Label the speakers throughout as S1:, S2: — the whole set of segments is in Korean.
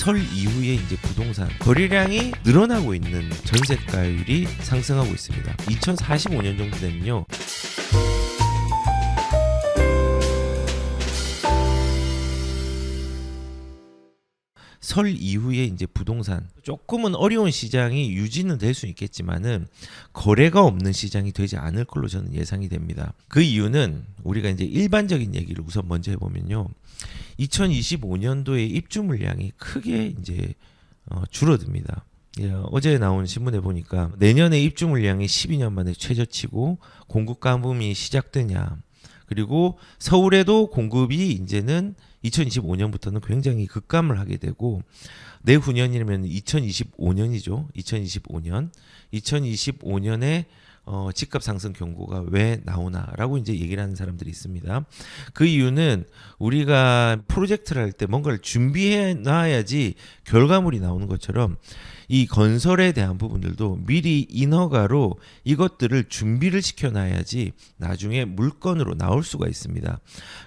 S1: 설 이후에 이제 부동산 거래량이 늘어나고 있는 전세가율이 상승하고 있습니다. 2045년 정도 되면요. 설 이후에 이제 부동산 조금은 어려운 시장이 유지는 될 수 있겠지만은 거래가 없는 시장이 되지 않을 걸로 저는 예상이 됩니다. 그 이유는 우리가 이제 일반적인 얘기를 우선 먼저 해보면요. 2025년도에 입주 물량이 크게 이제 줄어듭니다. 예, 어제 나온 신문에 보니까 내년에 입주 물량이 12년 만에 최저치고 공급 가뭄이 시작되냐. 그리고 서울에도 공급이 이제는 2025년부터는 굉장히 급감을 하게 되고 내후년이면 2025년이죠. 2025년에 집값 상승 경고가 왜 나오나라고 이제 얘기를 하는 사람들이 있습니다. 그 이유는 우리가 프로젝트를 할 때 뭔가를 준비해 놔야지 결과물이 나오는 것처럼 이 건설에 대한 부분들도 미리 인허가로 이것들을 준비를 시켜놔야지 나중에 물건으로 나올 수가 있습니다.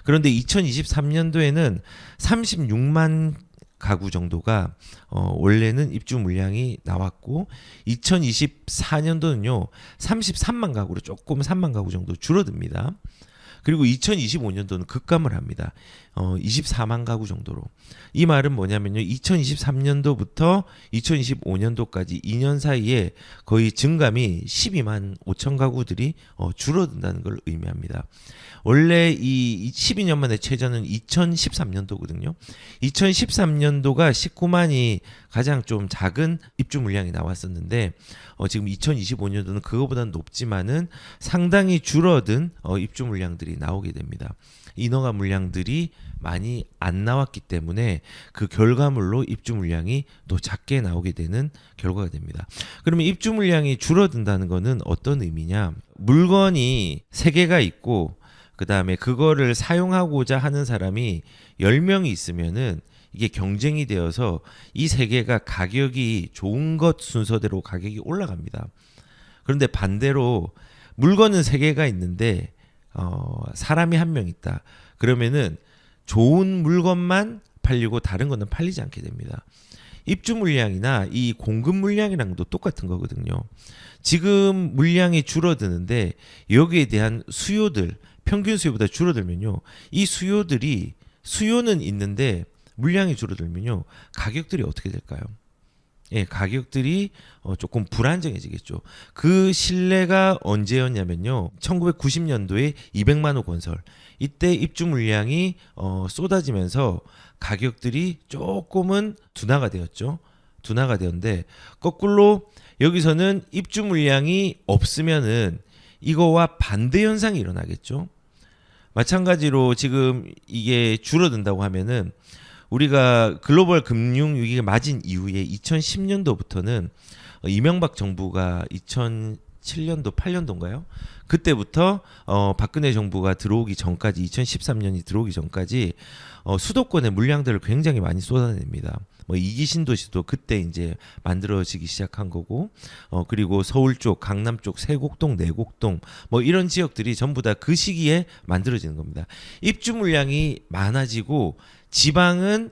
S1: 그런데 2023년도에는 36만 가구 정도가 원래는 입주 물량이 나왔고 2024년도는요 33만 가구로 조금 3만 가구 정도 줄어듭니다. 그리고 2025년도는 급감을 합니다. 24만 가구 정도로. 이 말은 뭐냐면요. 2023년도부터 2025년도까지 2년 사이에 거의 증감이 12만 5천 가구들이 줄어든다는 걸 의미합니다. 원래 이 12년 만에 최저는 2013년도거든요. 2013년도가 19만이 가장 좀 작은 입주 물량이 나왔었는데 지금 2025년도는 그거보다는 높지만은 상당히 줄어든 입주 물량들이 나오게 됩니다. 인허가 물량들이 많이 안 나왔기 때문에 그 결과물로 입주 물량이 또 작게 나오게 되는 결과가 됩니다. 그러면 입주 물량이 줄어든다는 것은 어떤 의미냐? 물건이 3개가 있고 그 다음에 그거를 사용하고자 하는 사람이 10명이 있으면은 이게 경쟁이 되어서 이 3개가 가격이 좋은 것 순서대로 가격이 올라갑니다. 그런데 반대로 물건은 3개가 있는데 사람이 1명 있다. 그러면은 좋은 물건만 팔리고 다른 거는 팔리지 않게 됩니다. 입주 물량이나 이 공급 물량이랑도 똑같은 거거든요. 지금 물량이 줄어드는데 여기에 대한 수요들 평균 수요보다 줄어들면요. 이 수요는 있는데 물량이 줄어들면요. 가격들이 어떻게 될까요? 예, 가격들이 조금 불안정해지겠죠. 그 신뢰가 언제였냐면요. 1990년도에 200만 호 건설. 이때 입주 물량이 쏟아지면서 가격들이 조금은 둔화가 되었죠. 둔화가 되었는데 거꾸로 여기서는 입주 물량이 없으면은 이거와 반대 현상이 일어나겠죠. 마찬가지로 지금 이게 줄어든다고 하면은 우리가 글로벌 금융 위기가 맞은 이후에 2010년도부터는 이명박 정부가 2007년도 8년도인가요? 그때부터 박근혜 정부가 들어오기 전까지 2013년이 들어오기 전까지 수도권의 물량들을 굉장히 많이 쏟아냅니다. 뭐 이기 신도시도 그때 이제 만들어지기 시작한 거고, 그리고 서울 쪽, 강남 쪽, 세곡동, 내곡동 뭐 이런 지역들이 전부 다 그 시기에 만들어지는 겁니다. 입주 물량이 많아지고 지방은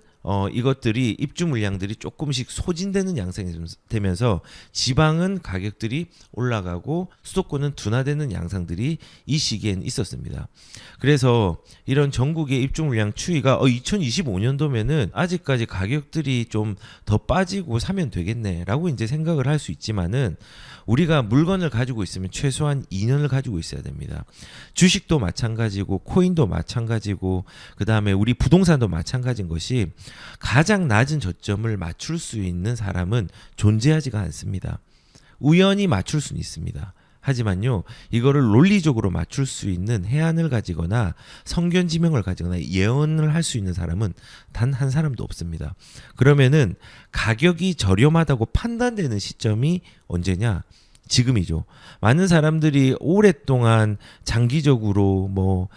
S1: 이것들이 입주 물량들이 조금씩 소진되는 양상이 되면서 지방은 가격들이 올라가고 수도권은 둔화되는 양상들이 이 시기에는 있었습니다. 그래서 이런 전국의 입주 물량 추이가 2025년도면은 아직까지 가격들이 좀 더 빠지고 사면 되겠네라고 이제 생각을 할 수 있지만은 우리가 물건을 가지고 있으면 최소한 2년을 가지고 있어야 됩니다. 주식도 마찬가지고 코인도 마찬가지고 그다음에 우리 부동산도 마찬가지인 것이 가장 낮은 저점을 맞출 수 있는 사람은 존재하지가 않습니다. 우연히 맞출 수는 있습니다. 하지만요, 이거를 논리적으로 맞출 수 있는 해안을 가지거나 성견지명을 가지거나 예언을 할 수 있는 사람은 단 한 사람도 없습니다. 그러면은 가격이 저렴하다고 판단되는 시점이 언제냐? 지금이죠. 많은 사람들이 오랫동안 장기적으로 뭐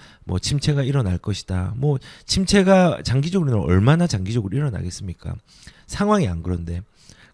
S1: 침체가 일어날 것이다. 뭐 침체가 장기적으로는 얼마나 장기적으로 일어나겠습니까? 상황이 안 그런데.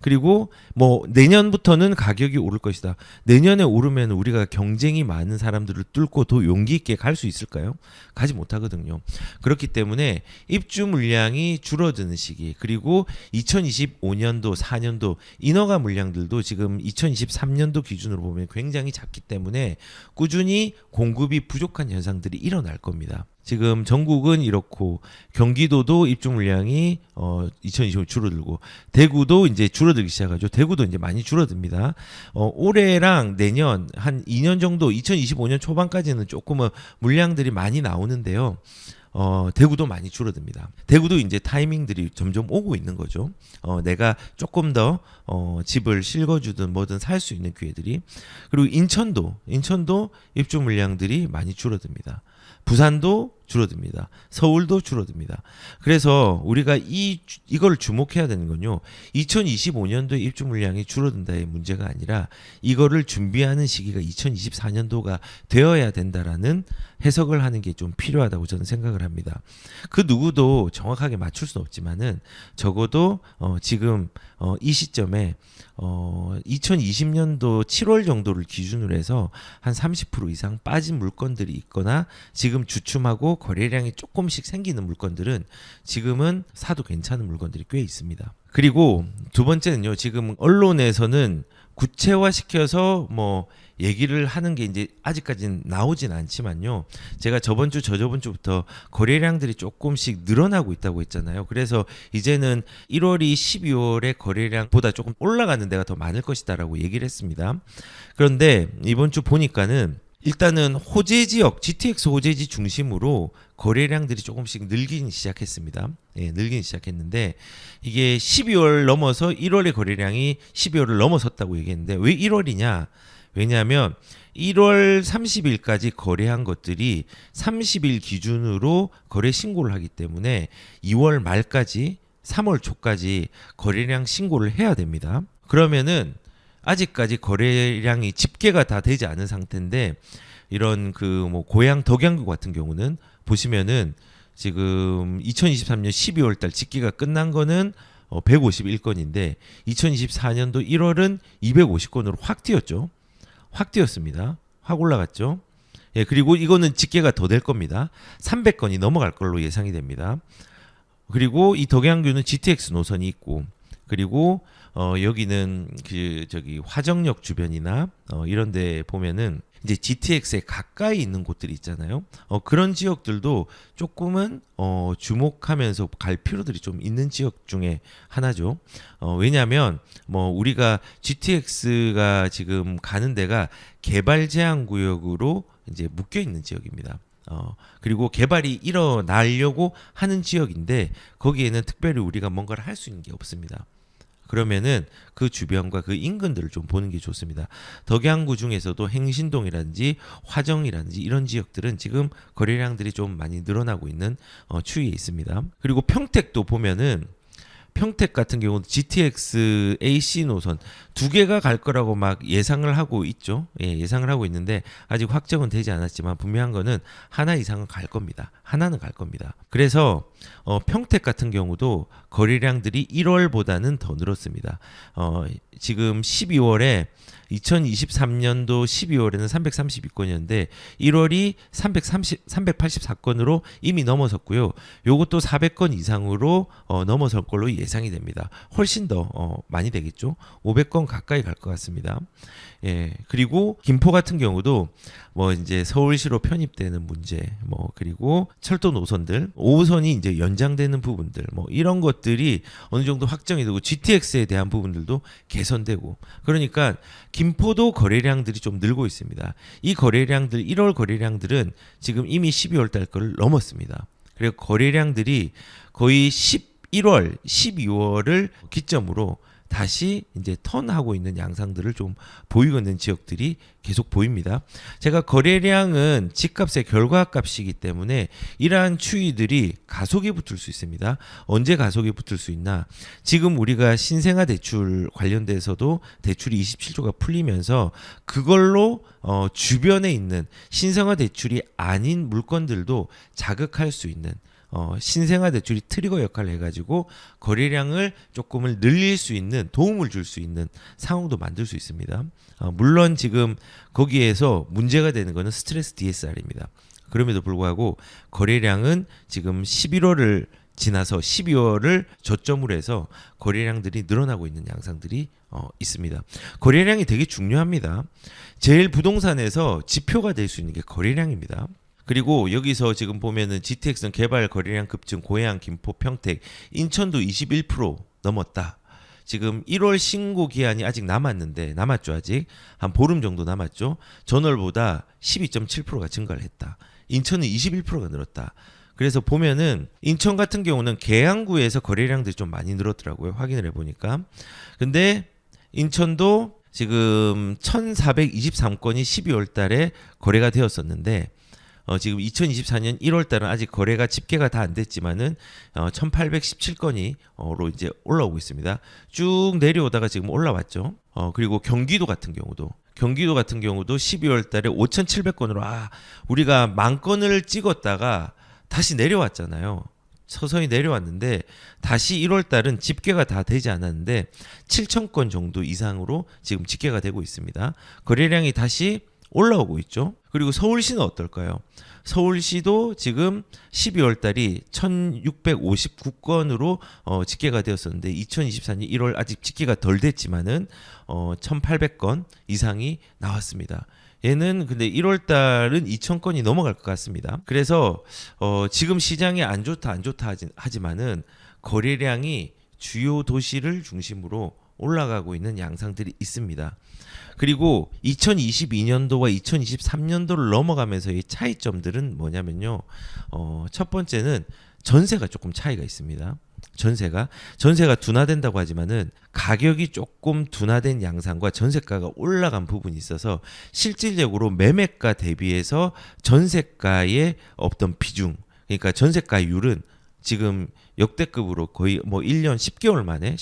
S1: 그리고 뭐 내년부터는 가격이 오를 것이다. 내년에 오르면 우리가 경쟁이 많은 사람들을 뚫고 더 용기 있게 갈 수 있을까요? 가지 못하거든요. 그렇기 때문에 입주 물량이 줄어드는 시기, 그리고 2025년도, 4년도 인허가 물량들도 지금 2023년도 기준으로 보면 굉장히 작기 때문에 꾸준히 공급이 부족한 현상들이 일어날 겁니다. 지금 전국은 이렇고 경기도도 입주 물량이 2025년 줄어들고 대구도 이제 줄어들기 시작하죠. 대구도 이제 많이 줄어듭니다. 올해랑 내년 한 2년 정도 2025년 초반까지는 조금은 물량들이 많이 나오는데요. 대구도 많이 줄어듭니다. 대구도 이제 타이밍들이 점점 오고 있는 거죠. 내가 조금 더 집을 실거주든 뭐든 살 수 있는 기회들이. 그리고 인천도 입주 물량들이 많이 줄어듭니다. 부산도 줄어듭니다. 서울도 줄어듭니다. 그래서 우리가 이걸 주목해야 되는 건요. 2025년도에 입주 물량이 줄어든다의 문제가 아니라 이거를 준비하는 시기가 2024년도가 되어야 된다라는 해석을 하는 게 좀 필요하다고 저는 생각을 합니다. 그 누구도 정확하게 맞출 수는 없지만은 적어도 지금 이 시점에 2020년도 7월 정도를 기준으로 해서 한 30% 이상 빠진 물건들이 있거나 지금 주춤하고 거래량이 조금씩 생기는 물건들은 지금은 사도 괜찮은 물건들이 꽤 있습니다. 그리고 두 번째는요. 지금 언론에서는 구체화시켜서 뭐 얘기를 하는 게 이제 아직까지는 나오진 않지만요. 제가 저번 주, 저저번 주부터 거래량들이 조금씩 늘어나고 있다고 했잖아요. 그래서 이제는 1월이 12월의 거래량보다 조금 올라가는 데가 더 많을 것이다라고 얘기를 했습니다. 그런데 이번 주 보니까는 일단은 호재 지역, GTX 호재지 중심으로 거래량들이 조금씩 늘긴 시작했습니다. 예, 늘긴 시작했는데 이게 12월 넘어서 1월의 거래량이 12월을 넘어섰다고 얘기했는데 왜 1월이냐? 왜냐하면 1월 30일까지 거래한 것들이 30일 기준으로 거래 신고를 하기 때문에 2월 말까지 3월 초까지 거래량 신고를 해야 됩니다. 그러면은 아직까지 거래량이 집계가 다 되지 않은 상태인데 이런 그 뭐 고양 덕양구 같은 경우는 보시면은 지금 2023년 12월 달 집계가 끝난 거는 151건인데 2024년도 1월은 250건으로 확 뛰었죠. 확 뛰었습니다. 확 올라갔죠. 예, 그리고 이거는 집계가 더 될 겁니다. 300건이 넘어갈 걸로 예상이 됩니다. 그리고 이 덕양규는 GTX 노선이 있고, 그리고 여기는 그 저기 화정역 주변이나 이런 데 보면은 이제 GTX에 가까이 있는 곳들이 있잖아요. 그런 지역들도 조금은 주목하면서 갈 필요들이 좀 있는 지역 중에 하나죠. 왜냐하면 뭐 우리가 GTX가 지금 가는 데가 개발 제한 구역으로 이제 묶여 있는 지역입니다. 그리고 개발이 일어나려고 하는 지역인데 거기에는 특별히 우리가 뭔가를 할 수 있는 게 없습니다. 그러면은 그 주변과 그 인근들을 좀 보는 게 좋습니다. 덕양구 중에서도 행신동이라든지 화정이라든지 이런 지역들은 지금 거래량들이 좀 많이 늘어나고 있는 추이에 있습니다. 그리고 평택도 보면은 평택 같은 경우는 GTX AC 노선 두 개가 갈 거라고 막 예상을 하고 있죠. 예, 예상을 하고 있는데 아직 확정은 되지 않았지만 분명한 거는 하나 이상은 갈 겁니다. 하나는 갈 겁니다. 그래서 평택 같은 경우도 거래량들이 1월보다는 더 늘었습니다. 지금 12월에 2023년도 12월에는 332건이었는데 1월이 384건으로 이미 넘어섰고요. 요것도 400건 이상으로 넘어설 걸로 예상이 됩니다. 훨씬 더 많이 되겠죠. 500건 가까이 갈 것 같습니다. 예, 그리고 김포 같은 경우도 뭐 이제 서울시로 편입되는 문제, 뭐 그리고 철도 노선들, 5호선이 이제 연장되는 부분들, 뭐 이런 것들이 어느 정도 확정이 되고 GTX에 대한 부분들도 개선되고, 그러니까 김포도 거래량들이 좀 늘고 있습니다. 이 거래량들 1월 거래량들은 지금 이미 12월 달 거를 넘었습니다. 그리고 거래량들이 거의 11월, 12월을 기점으로 다시 이제 턴하고 있는 양상들을 좀 보이고 있는 지역들이 계속 보입니다. 제가 거래량은 집값의 결과값이기 때문에 이러한 추이들이 가속이 붙을 수 있습니다. 언제 가속이 붙을 수 있나? 지금 우리가 신생아 대출 관련돼서도 대출이 27조가 풀리면서 그걸로 주변에 있는 신생아 대출이 아닌 물건들도 자극할 수 있는 신생아 대출이 트리거 역할을 해가지고 거래량을 조금을 늘릴 수 있는 도움을 줄 수 있는 상황도 만들 수 있습니다. 물론 지금 거기에서 문제가 되는 것은 스트레스 DSR입니다. 그럼에도 불구하고 거래량은 지금 11월을 지나서 12월을 저점으로 해서 거래량들이 늘어나고 있는 양상들이 있습니다. 거래량이 되게 중요합니다. 제일 부동산에서 지표가 될 수 있는 게 거래량입니다. 그리고 여기서 지금 보면은 GTX는 개발 거래량 급증, 고양, 김포, 평택, 인천도 21% 넘었다. 지금 1월 신고 기한이 아직 남았죠. 아직 한 보름 정도 남았죠. 전월보다 12.7%가 증가를 했다. 인천은 21%가 늘었다. 그래서 보면은 인천 같은 경우는 계양구에서 거래량들이 좀 많이 늘었더라고요. 확인을 해보니까. 근데 인천도 지금 1423건이 12월 달에 거래가 되었었는데 지금 2024년 1월 달은 아직 거래가 집계가 다 안 됐지만은 1817건이로 이제 올라오고 있습니다. 쭉 내려오다가 지금 올라왔죠. 그리고 경기도 같은 경우도 12월 달에 5,700건으로 우리가 10,000건을 찍었다가 다시 내려왔잖아요. 서서히 내려왔는데 다시 1월 달은 집계가 다 되지 않았는데 7,000건 정도 이상으로 지금 집계가 되고 있습니다. 거래량이 다시 올라오고 있죠. 그리고 서울시는 어떨까요? 서울시도 지금 12월 달이 1,659건으로 집계가 되었었는데 2024년 1월 아직 집계가 덜 됐지만은 1,800건 이상이 나왔습니다. 얘는 근데 1월 달은 2,000건이 넘어갈 것 같습니다. 그래서 지금 시장이 안 좋다 하지만은 거래량이 주요 도시를 중심으로 올라가고 있는 양상들이 있습니다. 그리고 2022년도와 2023년도를 넘어가면서의 차이점들은 뭐냐면요. 첫 번째는 전세가 조금 차이가 있습니다. 전세가 둔화된다고 하지만은 가격이 조금 둔화된 양상과 전세가가 올라간 부분이 있어서 실질적으로 매매가 대비해서 전세가의 어떤 비중, 그러니까 전세가율은 지금 역대급으로 거의 1년 10개월 만에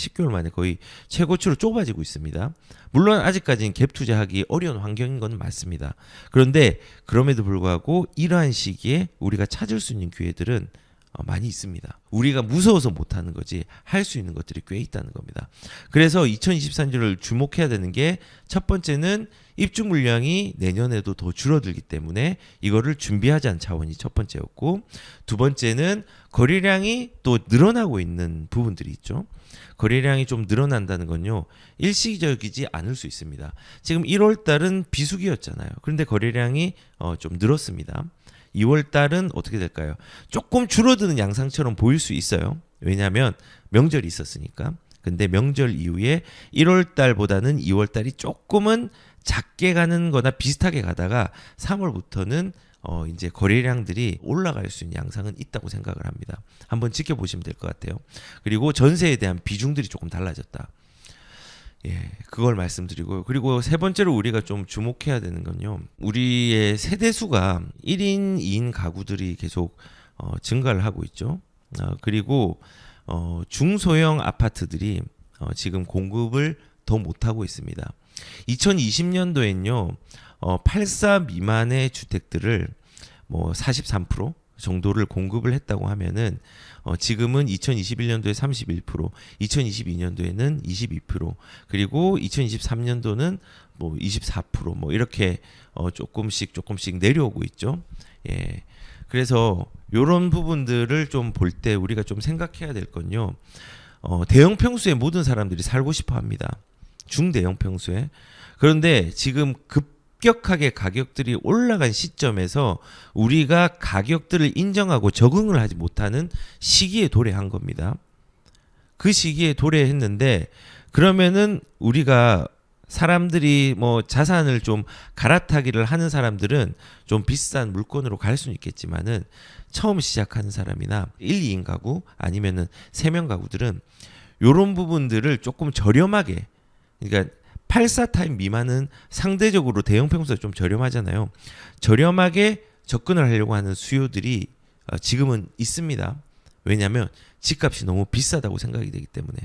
S1: 거의 최고치로 좁아지고 있습니다. 물론 아직까지는 갭 투자하기 어려운 환경인 건 맞습니다. 그런데 그럼에도 불구하고 이러한 시기에 우리가 찾을 수 있는 기회들은 많이 있습니다. 우리가 무서워서 못하는 거지 할 수 있는 것들이 꽤 있다는 겁니다. 그래서 2023년을 주목해야 되는 게 첫 번째는 입주 물량이 내년에도 더 줄어들기 때문에 이거를 준비하자는 차원이 첫 번째였고, 두 번째는 거래량이 또 늘어나고 있는 부분들이 있죠. 거래량이 좀 늘어난다는 건요, 일시적이지 않을 수 있습니다. 지금 1월 달은 비수기였잖아요. 그런데 거래량이 좀 늘었습니다. 2월 달은 어떻게 될까요? 조금 줄어드는 양상처럼 보일 수 있어요. 왜냐하면 명절이 있었으니까. 근데 명절 이후에 1월 달보다는 2월 달이 조금은 작게 가는 거나 비슷하게 가다가 3월부터는 이제 거래량들이 올라갈 수 있는 양상은 있다고 생각을 합니다. 한번 지켜보시면 될 것 같아요. 그리고 전세에 대한 비중들이 조금 달라졌다. 예, 그걸 말씀드리고요. 그리고 세 번째로 우리가 좀 주목해야 되는 건요, 우리의 세대수가 1인, 2인 가구들이 계속 증가를 하고 있죠. 그리고 중소형 아파트들이 지금 공급을 더 못하고 있습니다. 2020년도엔요, 84 미만의 주택들을 43% 정도를 공급을 했다고 하면은 지금은 2021년도에 31%, 2022년도에는 22%, 그리고 2023년도는 24% 이렇게 조금씩 내려오고 있죠. 예. 그래서 이런 부분들을 좀 볼 때 우리가 좀 생각해야 될 건요. 대형 평수에 모든 사람들이 살고 싶어 합니다. 중대형 평수에. 그런데 지금 급격하게 가격들이 올라간 시점에서 우리가 가격들을 인정하고 적응을 하지 못하는 시기에 도래한 겁니다. 그 시기에 도래했는데, 그러면은 우리가 사람들이 자산을 좀 갈아타기를 하는 사람들은 좀 비싼 물건으로 갈 수는 있겠지만은 처음 시작하는 사람이나 1, 2인 가구 아니면은 3명 가구들은 요런 부분들을 조금 저렴하게, 그러니까 84 타입 미만은 상대적으로 대형 평수가 좀 저렴하잖아요. 저렴하게 접근을 하려고 하는 수요들이 지금은 있습니다. 왜냐하면 집값이 너무 비싸다고 생각이 되기 때문에.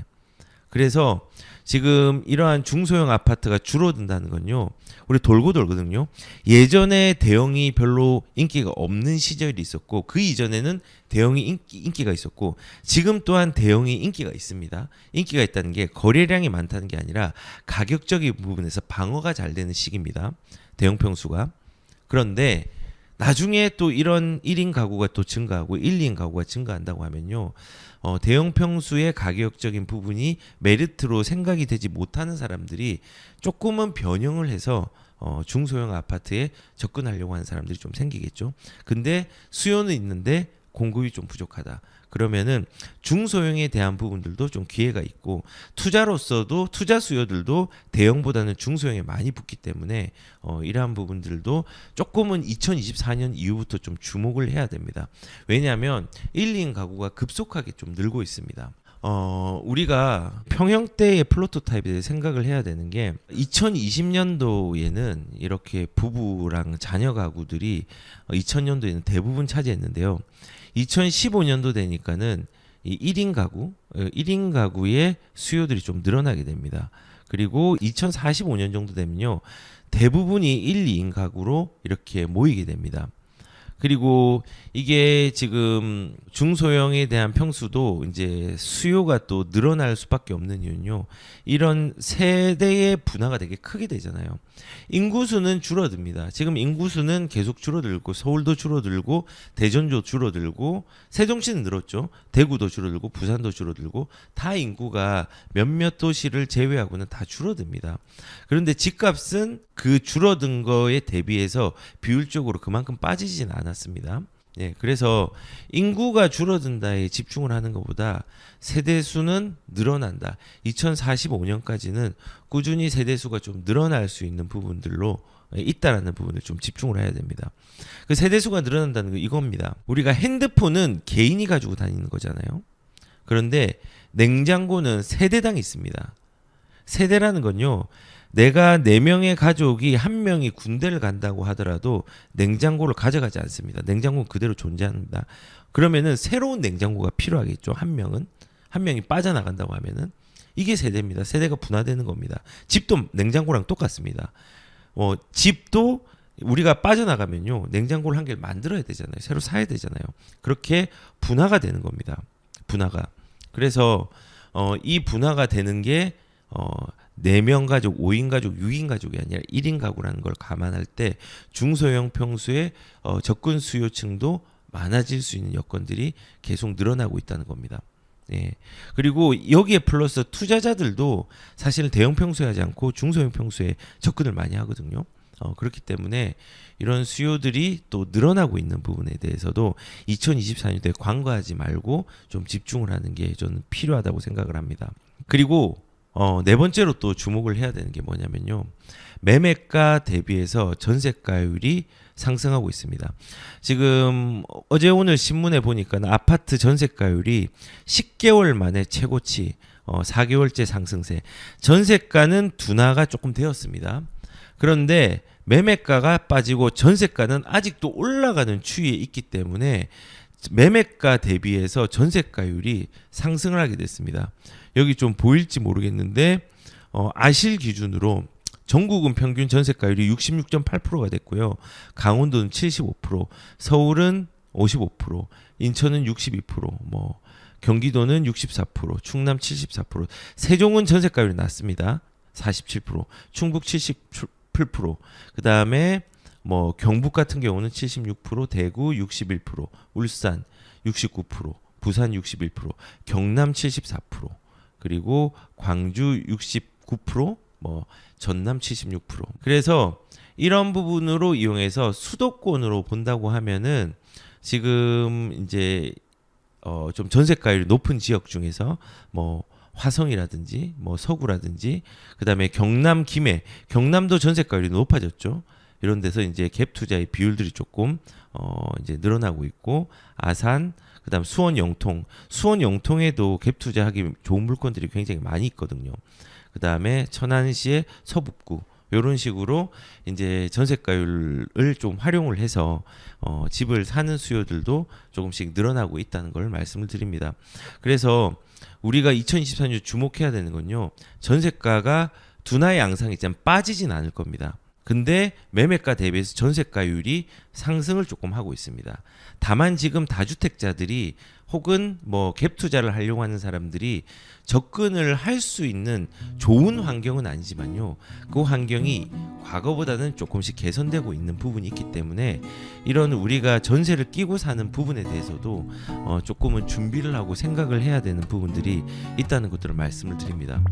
S1: 그래서 지금 이러한 중소형 아파트가 줄어든다는 건요. 우리 돌고 돌거든요. 예전에 대형이 별로 인기가 없는 시절이 있었고 그 이전에는 대형이 인기가 있었고 지금 또한 대형이 인기가 있습니다. 인기가 있다는 게 거래량이 많다는 게 아니라 가격적인 부분에서 방어가 잘 되는 시기입니다. 대형 평수가. 그런데 나중에 또 이런 1인 가구가 또 증가하고 1, 2인 가구가 증가한다고 하면요. 대형 평수의 가격적인 부분이 메리트로 생각이 되지 못하는 사람들이 조금은 변형을 해서 중소형 아파트에 접근하려고 하는 사람들이 좀 생기겠죠. 근데 수요는 있는데 공급이 좀 부족하다. 그러면은 중소형에 대한 부분들도 좀 기회가 있고 투자로서도 투자 수요들도 대형보다는 중소형에 많이 붙기 때문에 이러한 부분들도 조금은 2024년 이후부터 좀 주목을 해야 됩니다. 왜냐하면 1, 2인 가구가 급속하게 좀 늘고 있습니다. 우리가 평형대의 플로트 타입에 대해 생각을 해야 되는 게 2020년도에는 이렇게 부부랑 자녀 가구들이 2000년도에는 대부분 차지했는데요. 2015년도 되니까는 이 1인 가구, 1인 가구의 수요들이 좀 늘어나게 됩니다. 그리고 2045년 정도 되면요. 대부분이 1, 2인 가구로 이렇게 모이게 됩니다. 그리고 이게 지금 중소형에 대한 평수도 이제 수요가 또 늘어날 수밖에 없는 이유는요. 이런 세대의 분화가 되게 크게 되잖아요. 인구수는 줄어듭니다. 지금 인구수는 계속 줄어들고 서울도 줄어들고 대전도 줄어들고 세종시는 늘었죠. 대구도 줄어들고 부산도 줄어들고 다 인구가 몇몇 도시를 제외하고는 다 줄어듭니다. 그런데 집값은 그 줄어든 거에 대비해서 비율적으로 그만큼 빠지진 않았습니다. 예, 그래서 인구가 줄어든다에 집중을 하는 것보다 세대수는 늘어난다. 2045년까지는 꾸준히 세대수가 좀 늘어날 수 있는 부분들로 있다라는 부분을 좀 집중을 해야 됩니다. 그 세대수가 늘어난다는 거 이겁니다. 우리가 핸드폰은 개인이 가지고 다니는 거잖아요. 그런데 냉장고는 세대당 있습니다. 세대라는 건요. 내가 4명의 가족이 1명이 군대를 간다고 하더라도 냉장고를 가져가지 않습니다. 냉장고는 그대로 존재합니다. 그러면은 새로운 냉장고가 필요하겠죠. 한 명이 빠져나간다고 하면은 이게 세대입니다. 세대가 분화되는 겁니다. 집도 냉장고랑 똑같습니다. 집도 우리가 빠져나가면요. 냉장고를 한 개를 만들어야 되잖아요. 새로 사야 되잖아요. 그렇게 분화가 되는 겁니다. 분화가. 그래서 이 분화가 되는 게 4명 가족, 5인 가족, 6인 가족이 아니라 1인 가구라는 걸 감안할 때 중소형 평수의 접근 수요층도 많아질 수 있는 여건들이 계속 늘어나고 있다는 겁니다. 예. 그리고 여기에 플러스 투자자들도 사실 대형 평수에 하지 않고 중소형 평수에 접근을 많이 하거든요. 그렇기 때문에 이런 수요들이 또 늘어나고 있는 부분에 대해서도 2024년도에 관과하지 말고 좀 집중을 하는 게 저는 필요하다고 생각을 합니다. 그리고 네 번째로 또 주목을 해야 되는 게 뭐냐면요. 매매가 대비해서 전세가율이 상승하고 있습니다. 지금 어제 오늘 신문에 보니까 아파트 전세가율이 10개월 만에 최고치 4개월째 상승세. 전세가는 둔화가 조금 되었습니다. 그런데 매매가가 빠지고 전세가는 아직도 올라가는 추이에 있기 때문에 매매가 대비해서 전세가율이 상승을 하게 됐습니다. 여기 좀 보일지 모르겠는데 아실 기준으로 전국은 평균 전세가율이 66.8%가 됐고요. 강원도는 75%, 서울은 55%, 인천은 62%, 경기도는 64%, 충남 74%, 세종은 전세가율이 낮습니다. 47%, 충북 78%, 그다음에 경북 같은 경우는 76%, 대구 61%, 울산 69%, 부산 61%, 경남 74%, 그리고 광주 69%, 전남 76%. 그래서 이런 부분으로 이용해서 수도권으로 본다고 하면은 지금 이제 좀 전세가율이 높은 지역 중에서 화성이라든지 서구라든지 그다음에 경남 김해, 경남도 전세가율이 높아졌죠. 이런 데서 이제 갭 투자의 비율들이 조금 이제 늘어나고 있고 아산 그다음 수원 영통에도 갭 투자하기 좋은 물건들이 굉장히 많이 있거든요. 그다음에 천안시의 서북구 이런 식으로 이제 전세가율을 좀 활용을 해서 집을 사는 수요들도 조금씩 늘어나고 있다는 걸 말씀을 드립니다. 그래서 우리가 2024년 주목해야 되는 건요. 전세가가 둔화의 양상이 있지만 빠지진 않을 겁니다. 근데 매매가 대비해서 전세가율이 상승을 조금 하고 있습니다. 다만 지금 다주택자들이 혹은 뭐 갭 투자를 하려고 하는 사람들이 접근을 할 수 있는 좋은 환경은 아니지만요. 그 환경이 과거보다는 조금씩 개선되고 있는 부분이 있기 때문에 이런 우리가 전세를 끼고 사는 부분에 대해서도 조금은 준비를 하고 생각을 해야 되는 부분들이 있다는 것들을 말씀을 드립니다.